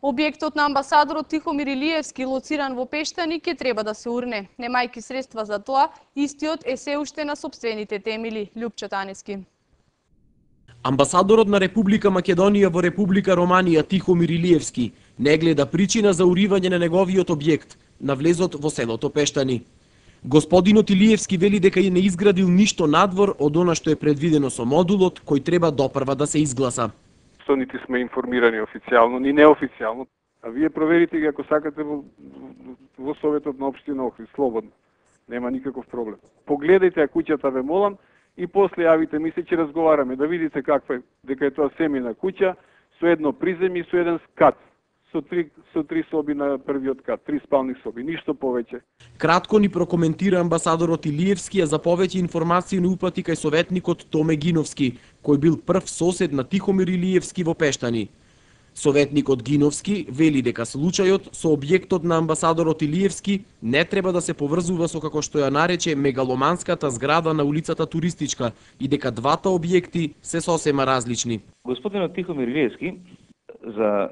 Објектот на амбасадорот Тихомир Илиевски, лоциран во Пештани, ќе треба да се урне. Немајки средства за тоа, истиот е се уште на сопствените темели. Љупчо Танески. Амбасадорот на Република Македонија во Република Романија Тихомир Илиевски не гледа причина за уривање на неговиот објект на влезот во селото Пештани. Господинот Илиевски вели дека и не изградил ништо надвор од она што е предвидено со модулот кој треба допрва да се изгласа. Нити сме информирани официјално, ни неофицијално. А вие проверите ги ако сакате во Советот на општина Охрид, слободно. Нема никаков проблем. Погледајте ја куќата, ве молам, и после јавите ми се, ќе разговараме, да видите каква е, дека е тоа семена куќа, со едно приземје и со еден кат. Со три соби на првиот кат, 3 спални соби, ништо повеќе. Кратко ни прокоментира амбасадорот Илиевски, а за повеќе информации ни упати кај советникот Томе Гиновски, кој бил прв сосед на Тихомир Илиевски во Пештани. Советникот Гиновски вели дека случајот со објектот на амбасадорот Илиевски не треба да се поврзува со, како што ја нарече, мегаломанската зграда на улицата Туристичка и дека двата објекти се сосема различни. Господинот Тихомир Илиевски, за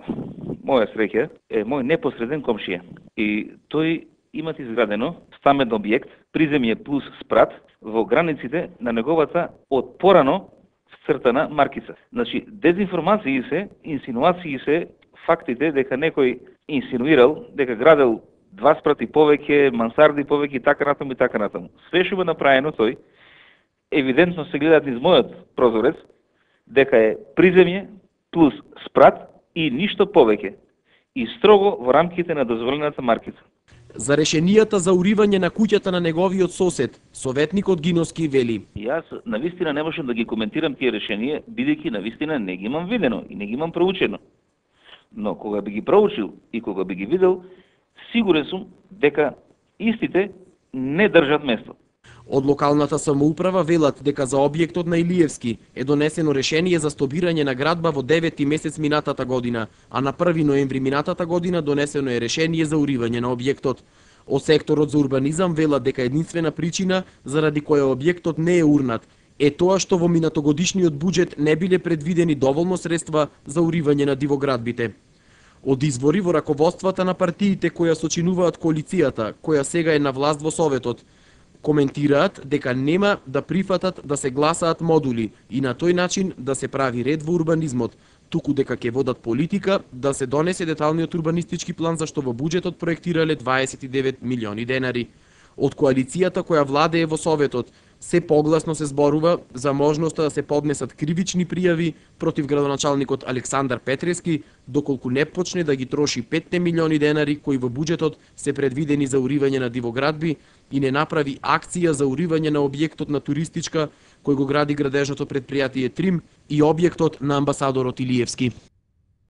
моја среќа, е мој непосреден комшија. И тој има изградено стамбен објект, приземје плюс спрат, во границите на неговата од порано цртана маркица. Значи, дезинформации се, инсинуации се, фактите дека некој инсинуирал, дека градел 2 спрати повеќе, мансарди повеќе и така натаму и така натаму. Све што е направено тој, евидентно се гледат низ мојот прозорец, дека е приземје плюс спрат и ништо повеќе. И строго во рамките на дозволената маркица. За решенијата за уривање на куќата на неговиот сосед, советникот Гиновски вели: Јас навистина не можам да ги коментирам тие решенија, бидејќи навистина не ги имам видено и не ги имам проучено. Но кога би ги проучил и кога би ги видел, сигурен сум дека истите не држат место. Од локалната самоуправа велат дека за објектот на Илиевски е донесено решение за стобирање на градба во 9-ти месец минатата година, а на 1 ноември минатата година донесено е решение за уривање на објектот. Од секторот за урбанизам велат дека единствена причина заради која објектот не е урнат е тоа што во минатогодишниот буџет не биле предвидени доволно средства за уривање на дивоградбите. Од извори во раководствата на партиите која сочинуваат коалицијата, која сега е на власт во Советот, коментираат дека нема да прифатат да се гласаат модули и на тој начин да се прави ред во урбанизмот, туку дека ќе водат политика да се донесе деталниот урбанистички план за што во буџетот проектирале 29 милиони денари. Од коалицијата која владее во Советот се погласно се зборува за можноста да се поднесат кривични пријави против градоначалникот Александар Петрески, доколку не почне да ги троши 5 милиони денари кои во буџетот се предвидени за уривање на дивоградби и не направи акција за уривање на објектот на Туристичка кој го гради градежното предпријатие Трим и објектот на амбасадорот Илиевски.